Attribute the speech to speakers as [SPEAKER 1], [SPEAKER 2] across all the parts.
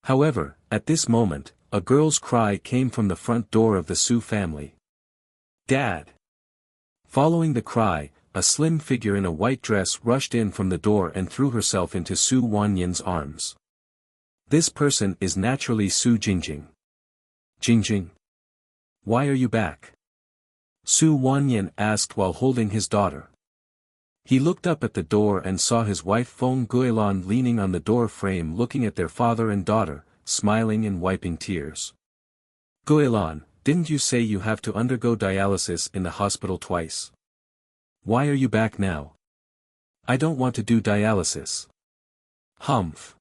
[SPEAKER 1] However, at this moment, a girl's cry came from the front door of the Su family. "Dad!" Following the cry, a slim figure in a white dress rushed in from the door and threw herself into Su Wanyan's arms. This person is naturally Su Jingjing. "Jingjing? Why are you back?" Su Wanyan asked while holding his daughter. He looked up at the door and saw his wife Feng Guilan leaning on the door frame looking at their father and daughter, smiling and wiping tears. "Guilan, didn't you say you have to undergo dialysis in the hospital twice? Why are you back now?" "I don't want to do dialysis." "Humph."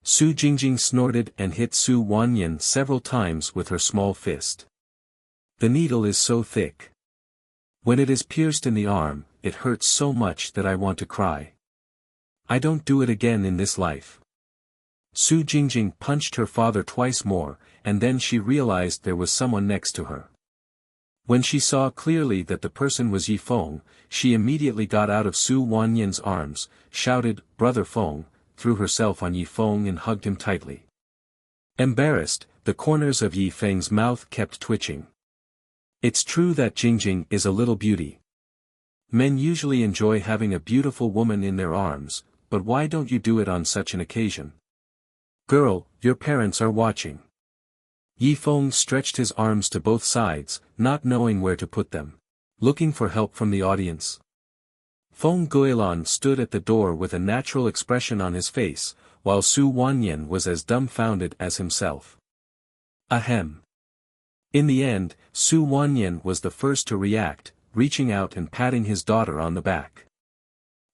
[SPEAKER 1] Su Jingjing snorted and hit Su Wanyan several times with her small fist. "The needle is so thick. When it is pierced in the arm, it hurts so much that I want to cry. I don't do it again in this life." Su Jingjing punched her father twice more, and then she realized there was someone next to her. When she saw clearly that the person was Yi Feng, she immediately got out of Su Wanyan's arms, shouted, "Brother Feng," threw herself on Yi Feng and hugged him tightly. Embarrassed, the corners of Yi Feng's mouth kept twitching. It's true that Jingjing is a little beauty. Men usually enjoy having a beautiful woman in their arms, but why don't you do it on such an occasion? "Girl, your parents are watching." Yi Feng stretched his arms to both sides, not knowing where to put them. Looking for help from the audience. Feng Guilan stood at the door with a natural expression on his face, while Su Wanyan was as dumbfounded as himself. Ahem. In the end, Su Wanyan was the first to react, reaching out and patting his daughter on the back.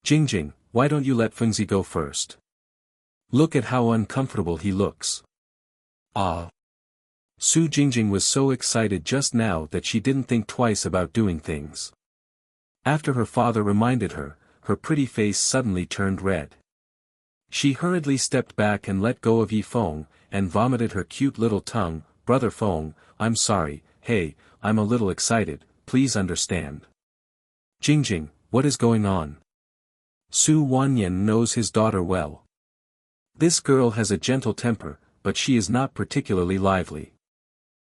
[SPEAKER 1] "Jingjing, why don't you let Fengzi go first? Look at how uncomfortable he looks." "Ah." Su Jingjing was so excited just now that she didn't think twice about doing things. After her father reminded her, her pretty face suddenly turned red. She hurriedly stepped back and let go of Yi Feng, and vomited her cute little tongue. "Brother Feng, I'm sorry, hey, I'm a little excited, please understand." "Jingjing, what is going on?" Su Wanyan knows his daughter well. This girl has a gentle temper, but she is not particularly lively.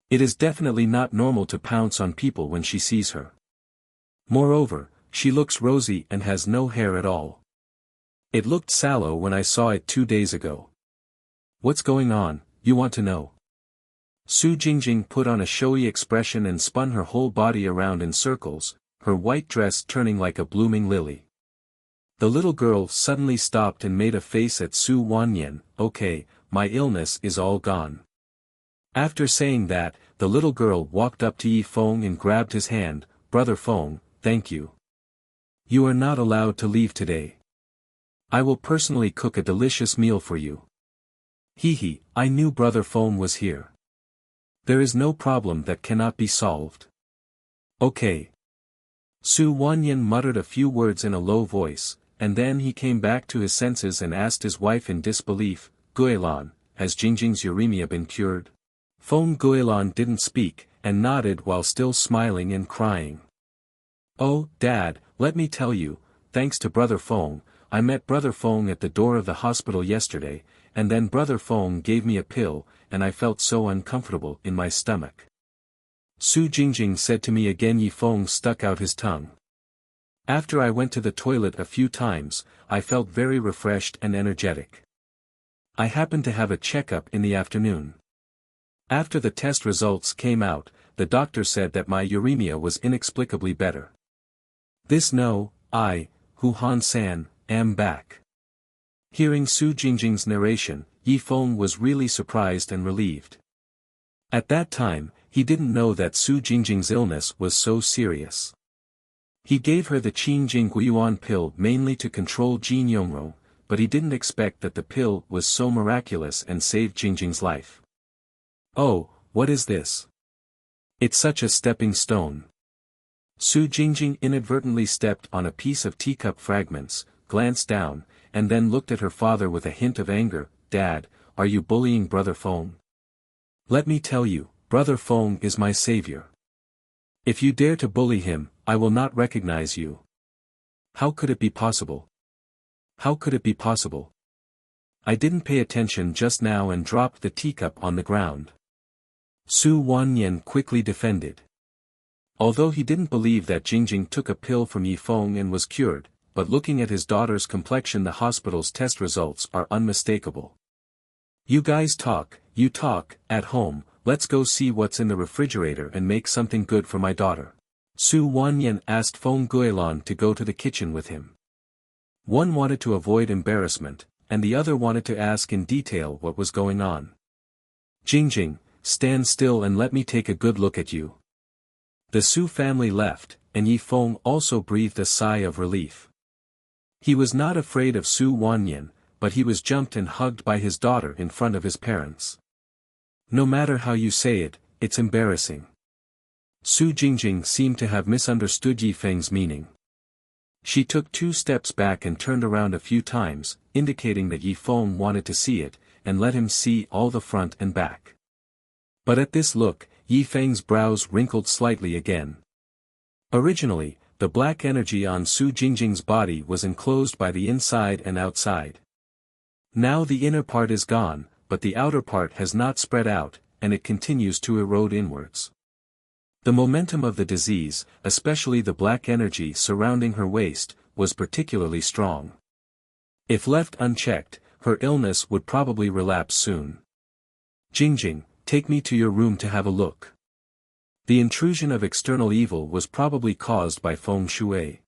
[SPEAKER 1] It is definitely not normal to pounce on people when she sees her. Moreover, she looks rosy and has no hair at all. It looked sallow when I saw it 2 days ago. "What's going on, you want to know?" Su Jingjing put on a showy expression and spun her whole body around in circles, her white dress turning like a blooming lily. The little girl suddenly stopped and made a face at Su Wanyan. "Okay, my illness is all gone." After saying that, the little girl walked up to Yi Feng and grabbed his hand. "Brother Feng, thank you. You are not allowed to leave today. I will personally cook a delicious meal for you." "Hee, I knew Brother Feng was here. There is no problem that cannot be solved." "Okay." Su Wanyan muttered a few words in a low voice, and then he came back to his senses and asked his wife in disbelief, "Guilan, has Jingjing's uremia been cured?" Feng Guilan didn't speak, and nodded while still smiling and crying. "Oh, Dad, let me tell you, thanks to Brother Feng, I met Brother Feng at the door of the hospital yesterday, and then Brother Feng gave me a pill, and I felt so uncomfortable in my stomach." Su Jingjing said to me again. Yi Feng stuck out his tongue. "After I went to the toilet a few times, I felt very refreshed and energetic. I happened to have a checkup in the afternoon. After the test results came out, the doctor said that my uremia was inexplicably better. I, Hu Han-san, am back." Hearing Su Jingjing's narration, Yi Feng was really surprised and relieved. At that time, he didn't know that Su Jingjing's illness was so serious. He gave her the Qin Jing Guiyuan pill mainly to control Jin Yongro, but he didn't expect that the pill was so miraculous and saved Jingjing's life. "Oh, what is this? It's such a stepping stone." Su Jingjing inadvertently stepped on a piece of teacup fragments, glanced down, and then looked at her father with a hint of anger. "Dad, are you bullying Brother Feng? Let me tell you, Brother Feng is my savior. If you dare to bully him, I will not recognize you." "How could it be possible? How could it be possible?" I didn't pay attention just now and dropped the teacup on the ground. Su Wanyan quickly defended. Although he didn't believe that Jingjing took a pill from Yifeng and was cured, but looking at his daughter's complexion, the hospital's test results are unmistakable. You guys talk, at home, let's go see what's in the refrigerator and make something good for my daughter. Su Wanyan asked Feng Guilan to go to the kitchen with him. One wanted to avoid embarrassment, and the other wanted to ask in detail what was going on. Jingjing, stand still and let me take a good look at you. The Su family left, and Yifeng also breathed a sigh of relief. He was not afraid of Su Wanyan, but he was jumped and hugged by his daughter in front of his parents. No matter how you say it, it's embarrassing. Su Jingjing seemed to have misunderstood Yifeng's meaning. She took 2 steps back and turned around a few times, indicating that Yifeng wanted to see it, and let him see all the front and back. But at this look, Yifeng's brows wrinkled slightly again. Originally, the black energy on Su Jingjing's body was enclosed by the inside and outside. Now the inner part is gone, but the outer part has not spread out, and it continues to erode inwards. The momentum of the disease, especially the black energy surrounding her waist, was particularly strong. If left unchecked, her illness would probably relapse soon. Jingjing, take me to your room to have a look. The intrusion of external evil was probably caused by feng shui.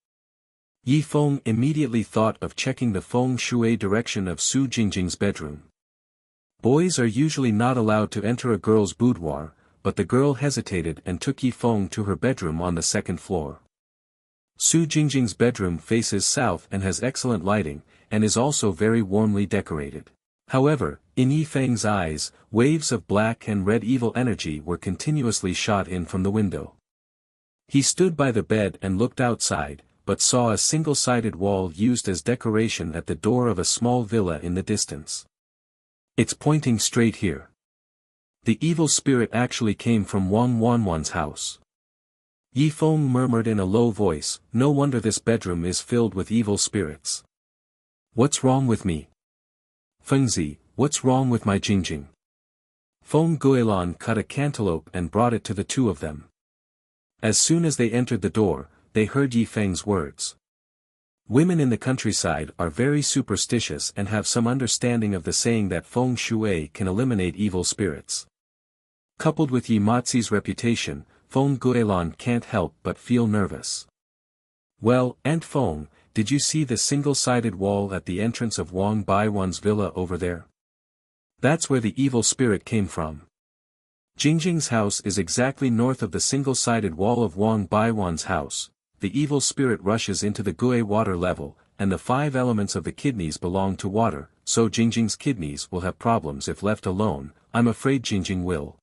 [SPEAKER 1] Yifeng immediately thought of checking the feng shui direction of Su Jingjing's bedroom. Boys are usually not allowed to enter a girl's boudoir, but the girl hesitated and took Yifeng to her bedroom on the 2nd floor. Su Jingjing's bedroom faces south and has excellent lighting, and is also very warmly decorated. However, in Yifeng's eyes, waves of black and red evil energy were continuously shot in from the window. He stood by the bed and looked outside, but saw a single-sided wall used as decoration at the door of a small villa in the distance. It's pointing straight here. The evil spirit actually came from Wang Wanwan's house. Yifeng murmured in a low voice, no wonder this bedroom is filled with evil spirits. What's wrong with me? Fengzi, what's wrong with my Jingjing? Feng Guilan cut a cantaloupe and brought it to the 2 of them. As soon as they entered the door, they heard Yifeng's words. Women in the countryside are very superstitious and have some understanding of the saying that feng shui can eliminate evil spirits. Coupled with Yi Mazi's reputation, Feng Guilan can't help but feel nervous. Well, Aunt Feng, did you see the single-sided wall at the entrance of Wang Baiwan's villa over there? That's where the evil spirit came from. Jingjing's house is exactly north of the single-sided wall of Wang Baiwan's house. The evil spirit rushes into the Gui water level, and the 5 elements of the kidneys belong to water, so Jingjing's kidneys will have problems if left alone. I'm afraid Jingjing will.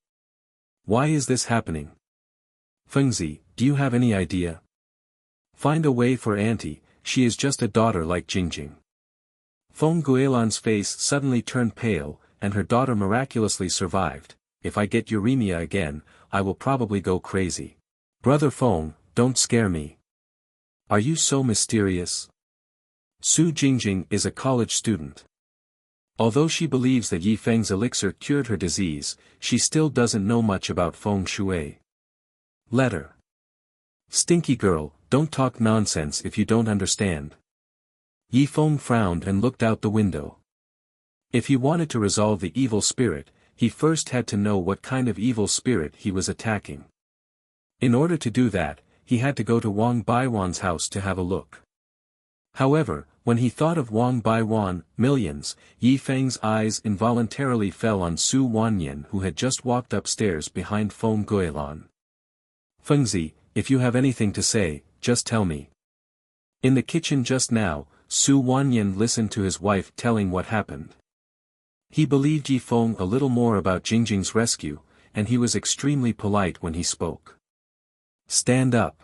[SPEAKER 1] Why is this happening? Fengzi, do you have any idea? Find a way for Auntie, she is just a daughter like Jingjing. Feng Guilan's face suddenly turned pale, and her daughter miraculously survived. If I get uremia again, I will probably go crazy. Brother Feng, don't scare me. Are you so mysterious? Su Jingjing is a college student. Although she believes that Yifeng's elixir cured her disease, she still doesn't know much about feng shui. Letter. Stinky girl, don't talk nonsense if you don't understand. Yifeng frowned and looked out the window. If he wanted to resolve the evil spirit, he first had to know what kind of evil spirit he was attacking. In order to do that, he had to go to Wang Baiwan's house to have a look. However, when he thought of Wang Baiwan, millions, Yifeng's eyes involuntarily fell on Su Wanyan, who had just walked upstairs behind Feng Guilan. Fengzi, if you have anything to say, just tell me. In the kitchen just now, Su Wanyan listened to his wife telling what happened. He believed Yifeng a little more about Jingjing's rescue, and he was extremely polite when he spoke. Stand up.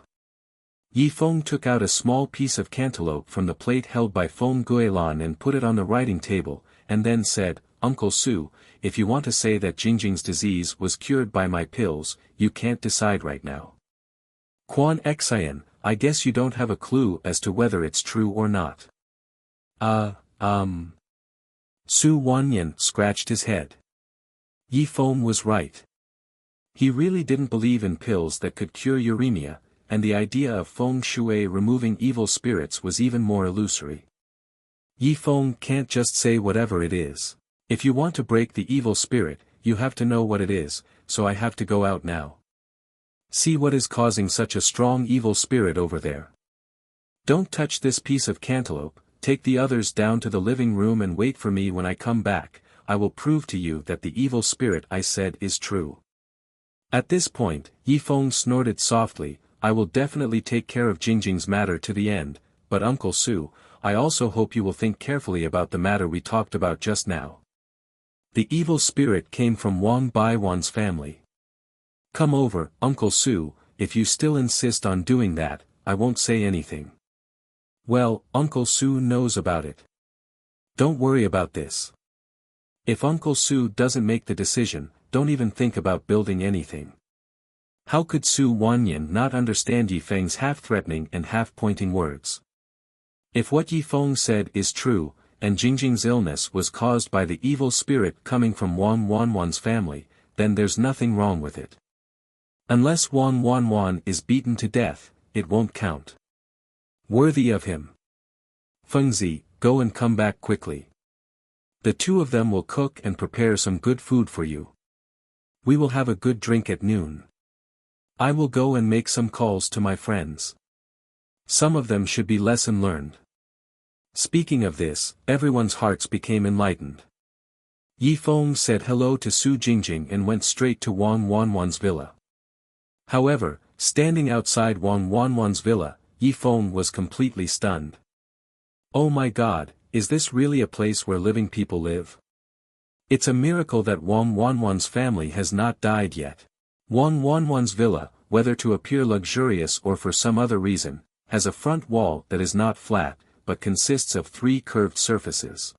[SPEAKER 1] Yifeng took out a small piece of cantaloupe from the plate held by Feng Guilan and put it on the writing table, and then said, Uncle Su, if you want to say that Jingjing's disease was cured by my pills, you can't decide right now. Quan Xian, I guess you don't have a clue as to whether it's true or not. Su Wanyan scratched his head. Yi Feng was right. He really didn't believe in pills that could cure uremia, and the idea of feng shui removing evil spirits was even more illusory. Yi Feng can't just say whatever it is. If you want to break the evil spirit, you have to know what it is, so I have to go out now. See what is causing such a strong evil spirit over there. Don't touch this piece of cantaloupe, take the others down to the living room and wait for me when I come back. I will prove to you that the evil spirit I said is true. At this point, Yi Feng snorted softly, I will definitely take care of Jingjing's matter to the end, but Uncle Su, I also hope you will think carefully about the matter we talked about just now. The evil spirit came from Wang Baiwan's family. Come over, Uncle Su, if you still insist on doing that, I won't say anything. Well, Uncle Su knows about it. Don't worry about this. If Uncle Su doesn't make the decision, don't even think about building anything. How could Su Wanyan not understand Yi Feng's half-threatening and half-pointing words? If what Yi Feng said is true, and Jingjing's illness was caused by the evil spirit coming from Wang Wanwan's family, then there's nothing wrong with it. Unless Wang Wanwan is beaten to death, it won't count. Worthy of him. Fengzi, go and come back quickly. The two of them will cook and prepare some good food for you. We will have a good drink at noon. I will go and make some calls to my friends. Some of them should be lesson learned. Speaking of this, everyone's hearts became enlightened. Yi Feng said hello to Su Jingjing and went straight to Wang Wanwan's villa. However, standing outside Wang Wanwan's villa, Yi Feng was completely stunned. Oh my God, is this really a place where living people live? It's a miracle that Wang Wanwan's family has not died yet. Wang Wanwan's villa, whether to appear luxurious or for some other reason, has a front wall that is not flat, but consists of 3 curved surfaces.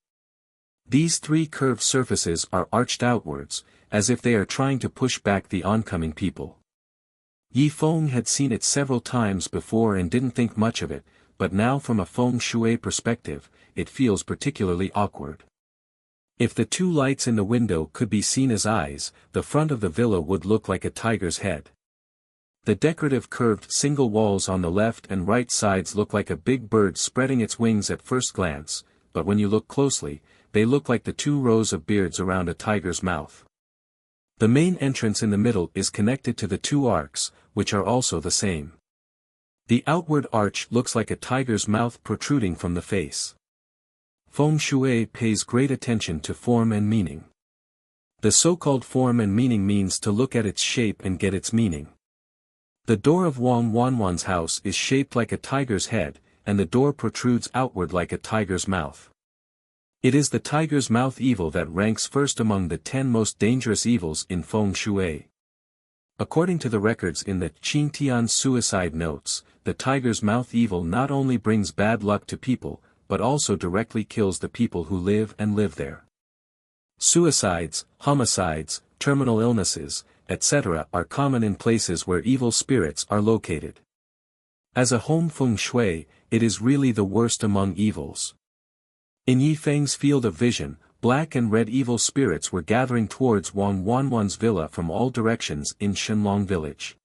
[SPEAKER 1] These 3 curved surfaces are arched outwards, as if they are trying to push back the oncoming people. Yi Feng had seen it several times before and didn't think much of it, but now from a feng shui perspective, it feels particularly awkward. If the 2 lights in the window could be seen as eyes, the front of the villa would look like a tiger's head. The decorative curved single walls on the left and right sides look like a big bird spreading its wings at first glance, but when you look closely, they look like the 2 rows of beards around a tiger's mouth. The main entrance in the middle is connected to the 2 arcs, which are also the same. The outward arch looks like a tiger's mouth protruding from the face. Feng Shui pays great attention to form and meaning. The so-called form and meaning means to look at its shape and get its meaning. The door of Wang Wanwan's house is shaped like a tiger's head, and the door protrudes outward like a tiger's mouth. It is the tiger's mouth evil that ranks first among the 10 most dangerous evils in Feng Shui. According to the records in the Qingtian suicide notes, the tiger's mouth evil not only brings bad luck to people, but also directly kills the people who live there. Suicides, homicides, terminal illnesses, etc. are common in places where evil spirits are located. As a home feng shui, it is really the worst among evils. In Yi Feng's field of vision, black and red evil spirits were gathering towards Wang Wanwan's villa from all directions in Shenlong village.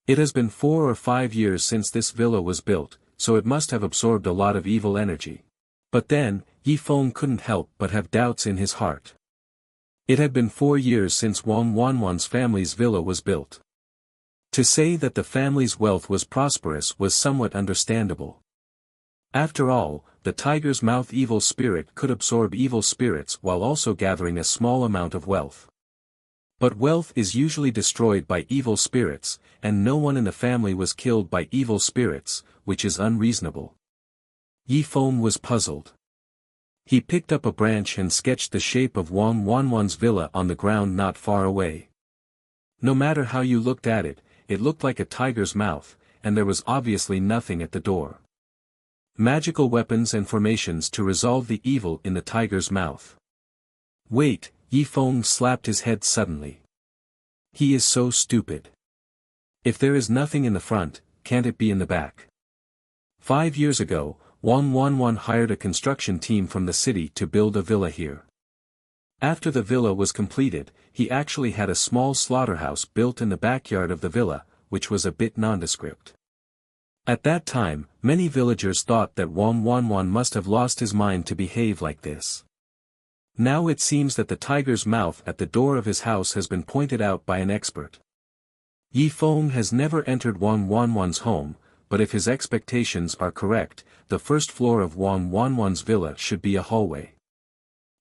[SPEAKER 1] It has been 4 or 5 years since this villa was built, so it must have absorbed a lot of evil energy. But then, Yi Feng couldn't help but have doubts in his heart. It had been 4 years since Wang Wanwan's family's villa was built. To say that the family's wealth was prosperous was somewhat understandable. After all, the tiger's mouth evil spirit could absorb evil spirits while also gathering a small amount of wealth. But wealth is usually destroyed by evil spirits, and no one in the family was killed by evil spirits, which is unreasonable. Yi Feng was puzzled. He picked up a branch and sketched the shape of Wang Wanwan's villa on the ground not far away. No matter how you looked at it, it looked like a tiger's mouth, and there was obviously nothing at the door. Magical weapons and formations to resolve the evil in the tiger's mouth. Wait, Yi Feng slapped his head suddenly. He is so stupid. If there is nothing in the front, can't it be in the back? 5 years ago, Wang Wanwan hired a construction team from the city to build a villa here. After the villa was completed, he actually had a small slaughterhouse built in the backyard of the villa, which was a bit nondescript. At that time, many villagers thought that Wang Wanwan must have lost his mind to behave like this. Now it seems that the tiger's mouth at the door of his house has been pointed out by an expert. Yi Feng has never entered Wang Wanwan's home, but if his expectations are correct, the first floor of Wang Wanwan's villa should be a hallway.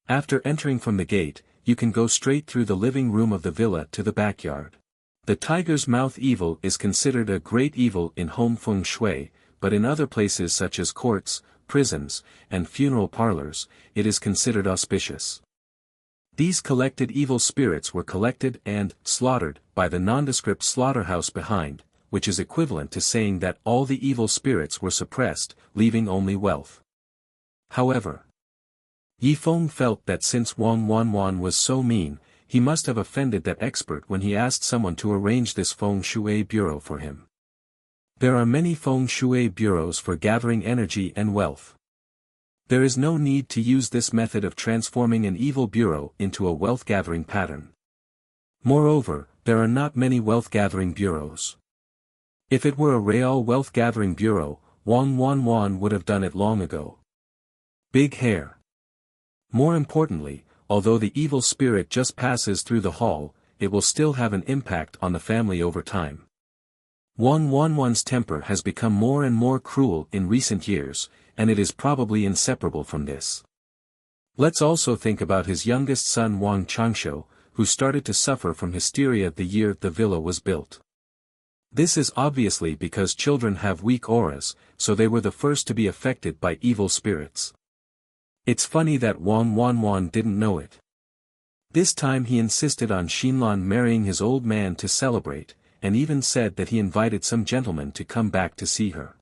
[SPEAKER 1] After entering from the gate, you can go straight through the living room of the villa to the backyard. The tiger's mouth evil is considered a great evil in home feng shui, but in other places such as courts, prisons, and funeral parlors, it is considered auspicious. These collected evil spirits were collected and slaughtered by the nondescript slaughterhouse behind, which is equivalent to saying that all the evil spirits were suppressed, leaving only wealth. However, Yi Feng felt that since Wang Wanwan was so mean, he must have offended that expert when he asked someone to arrange this feng shui bureau for him. There are many feng shui bureaus for gathering energy and wealth. There is no need to use this method of transforming an evil bureau into a wealth-gathering pattern. Moreover, there are not many wealth-gathering bureaus. If it were a real wealth-gathering bureau, Wang Wanwan would have done it long ago. Big hair. More importantly, although the evil spirit just passes through the hall, it will still have an impact on the family over time. Wang Wanwan's temper has become more and more cruel in recent years, and it is probably inseparable from this. Let's also think about his youngest son Wang Changsho, who started to suffer from hysteria the year the villa was built. This is obviously because children have weak auras, so they were the first to be affected by evil spirits. It's funny that Wang Wanwan didn't know it. This time he insisted on Xinlan marrying his old man to celebrate, and even said that he invited some gentleman to come back to see her.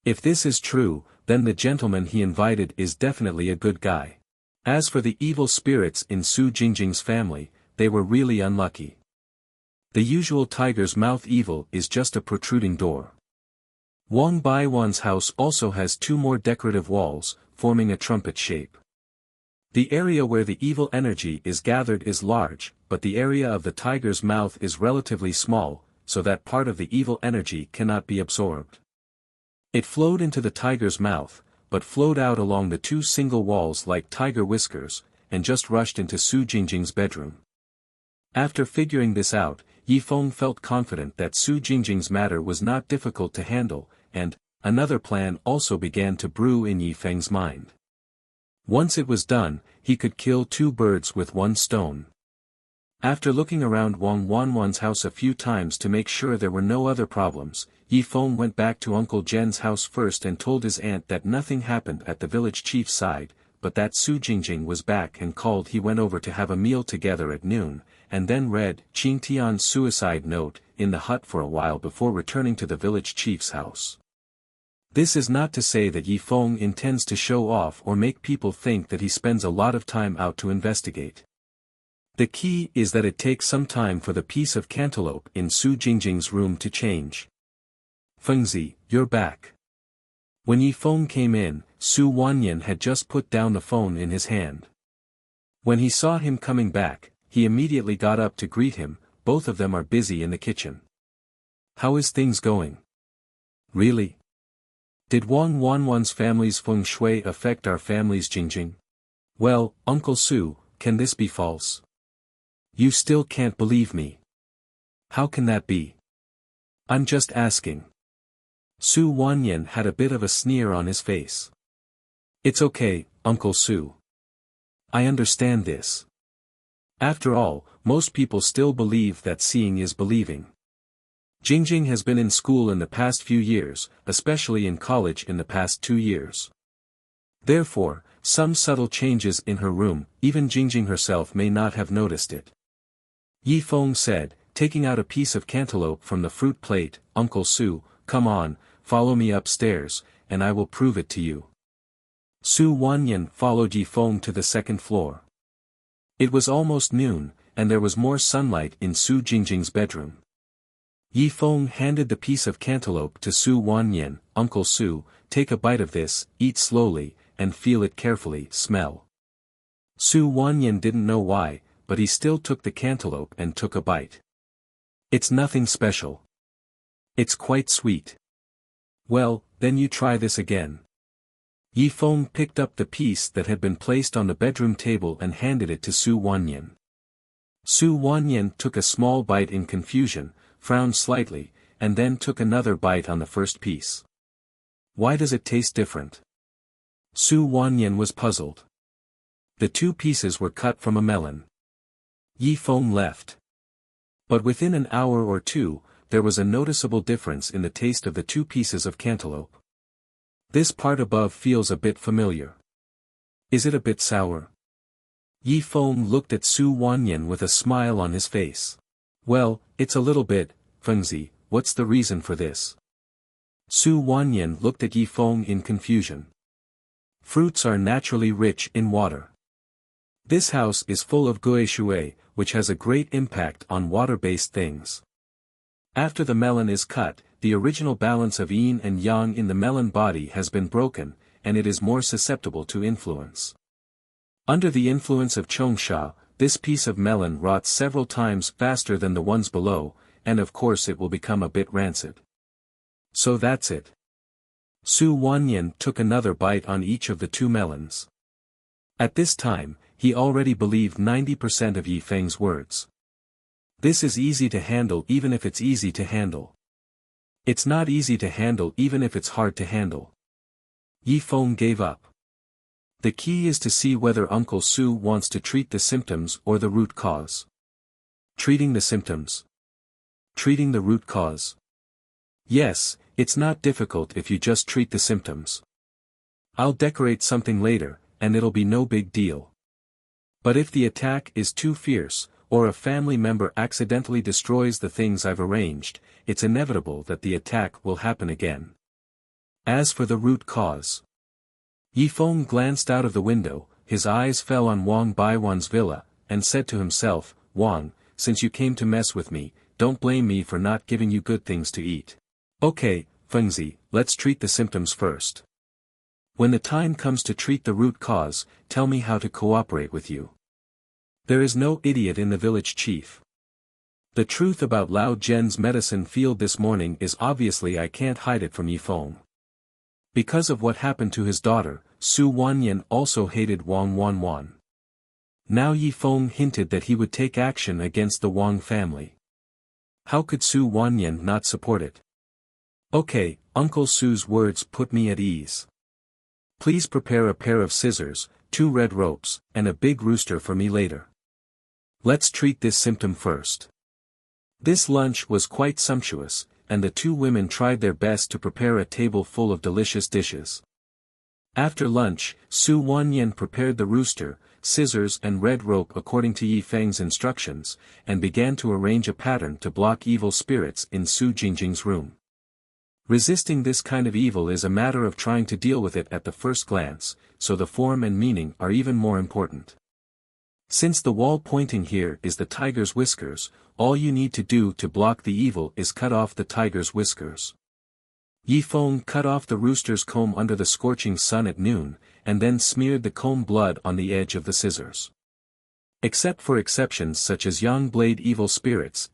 [SPEAKER 1] If this is true, then the gentleman he invited is definitely a good guy. As for the evil spirits in Su Jingjing's family, they were really unlucky. The usual tiger's mouth evil is just a protruding door. Wang Baiwan's house also has two more decorative walls, forming a trumpet shape. The area where the evil energy is gathered is large, but the area of the tiger's mouth is relatively small, so that part of the evil energy cannot be absorbed. It flowed into the tiger's mouth, but flowed out along the two single walls like tiger whiskers, and just rushed into Su Jingjing's bedroom. After figuring this out, Yi Feng felt confident that Su Jingjing's matter was not difficult to handle, and another plan also began to brew in Yi Feng's mind. Once it was done, he could kill two birds with one stone. After looking around Wang Wanwan's house a few times to make sure there were no other problems, Yi Feng went back to Uncle Zhen's house first and told his aunt that nothing happened at the village chief's side, but that Su Jingjing was back and called. He went over to have a meal together at noon, and then read Qing Tian's suicide note in the hut for a while before returning to the village chief's house. This is not to say that Yi Feng intends to show off or make people think that he spends a lot of time out to investigate. The key is that it takes some time for the piece of cantaloupe in Su Jingjing's room to change. Fengzi, you're back. When Yi Feng came in, Su Wanyan had just put down the phone in his hand. When he saw him coming back, he immediately got up to greet him. Both of them are busy in the kitchen. How is things going? Really? Did Wang Wanwan's family's feng shui affect our family's Jingjing? Well, Uncle Su, can this be false? You still can't believe me. How can that be? I'm just asking. Su Wanyan had a bit of a sneer on his face. It's okay, Uncle Su. I understand this. After all, most people still believe that seeing is believing. Jingjing has been in school in the past few years, especially in college in the past 2 years. Therefore, some subtle changes in her room, even Jingjing herself may not have noticed it. Yi Feng said, taking out a piece of cantaloupe from the fruit plate, Uncle Su, come on, follow me upstairs, and I will prove it to you. Su Wanyan followed Yi Feng to the second floor. It was almost noon, and there was more sunlight in Su Jingjing's bedroom. Yi Feng handed the piece of cantaloupe to Su Wanyan. Uncle Su, take a bite of this, eat slowly, and feel it carefully, smell. Su Wanyan didn't know why, but he still took the cantaloupe and took a bite. It's nothing special. It's quite sweet. Well, then you try this again. Yi Feng picked up the piece that had been placed on the bedroom table and handed it to Su Wanyan. Su Wanyan took a small bite in confusion, frowned slightly, and then took another bite on the first piece. Why does it taste different? Su Wanyan was puzzled. The two pieces were cut from a melon. Yi Feng left. But within an hour or two, there was a noticeable difference in the taste of the two pieces of cantaloupe. This part above feels a bit familiar. Is it a bit sour? Yi Feng looked at Su Wanyan with a smile on his face. Well, it's a little bit, Fengzi, what's the reason for this? Su Wanyan looked at Yi Feng in confusion. Fruits are naturally rich in water. This house is full of gui shui, which has a great impact on water-based things. After the melon is cut, the original balance of yin and yang in the melon body has been broken, and it is more susceptible to influence. Under the influence of Chongsha, this piece of melon rots several times faster than the ones below, and of course it will become a bit rancid. So that's it. Su Wanyan took another bite on each of the two melons. At this time, he already believed 90% of Yi Feng's words. This is easy to handle even if it's easy to handle. It's not easy to handle even if it's hard to handle. Yi Feng gave up. The key is to see whether Uncle Su wants to treat the symptoms or the root cause. Treating the symptoms. Treating the root cause. Yes, it's not difficult if you just treat the symptoms. I'll decorate something later, and it'll be no big deal. But if the attack is too fierce, or a family member accidentally destroys the things I've arranged, it's inevitable that the attack will happen again. As for the root cause. Yi Feng glanced out of the window, his eyes fell on Wang Baiwan's villa, and said to himself, Wang, since you came to mess with me, don't blame me for not giving you good things to eat. Okay, Fengzi, let's treat the symptoms first. When the time comes to treat the root cause, tell me how to cooperate with you. There is no idiot in the village chief. The truth about Lao Zhen's medicine field this morning is obviously I can't hide it from Yi Feng. Because of what happened to his daughter, Su Wanyan also hated Wang Wanwan. Now Yi Feng hinted that he would take action against the Wang family. How could Su Wanyan not support it? Okay, Uncle Su's words put me at ease. Please prepare a pair of scissors, 2 red ropes, and a big rooster for me later. Let's treat this symptom first. This lunch was quite sumptuous, and the two women tried their best to prepare a table full of delicious dishes. After lunch, Su Wanyan prepared the rooster, scissors and red rope according to Yi Feng's instructions, and began to arrange a pattern to block evil spirits in Su Jingjing's room. Resisting this kind of evil is a matter of trying to deal with it at the first glance, so the form and meaning are even more important. Since the wall pointing here is the tiger's whiskers, all you need to do to block the evil is cut off the tiger's whiskers. Yi Feng cut off the rooster's comb under the scorching sun at noon, and then smeared the comb blood on the edge of the scissors. Except for exceptions such as yang blade evil spirits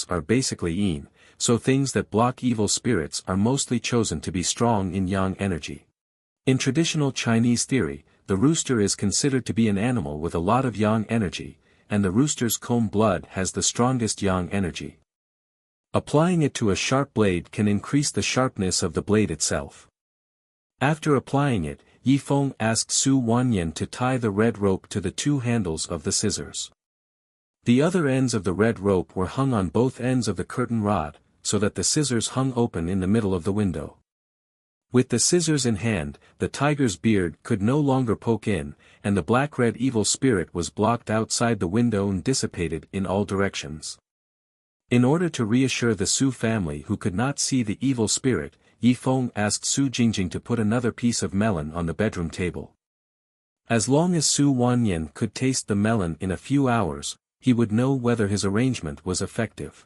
[SPEAKER 1] are basically yin, so things that block evil spirits are mostly chosen to be strong in yang energy. In traditional Chinese theory, the rooster is considered to be an animal with a lot of yang energy, and the rooster's comb blood has the strongest yang energy. Applying it to a sharp blade can increase the sharpness of the blade itself. After applying it, Yi Feng asked Su Wanyan to tie the red rope to the two handles of the scissors. The other ends of the red rope were hung on both ends of the curtain rod, so that the scissors hung open in the middle of the window. With the scissors in hand, the tiger's beard could no longer poke in, and the black-red evil spirit was blocked outside the window and dissipated in all directions. In order to reassure the Su family who could not see the evil spirit, Yi Feng asked Su Jingjing to put another piece of melon on the bedroom table. As long as Su Wanyan could taste the melon in a few hours, he would know whether his arrangement was effective.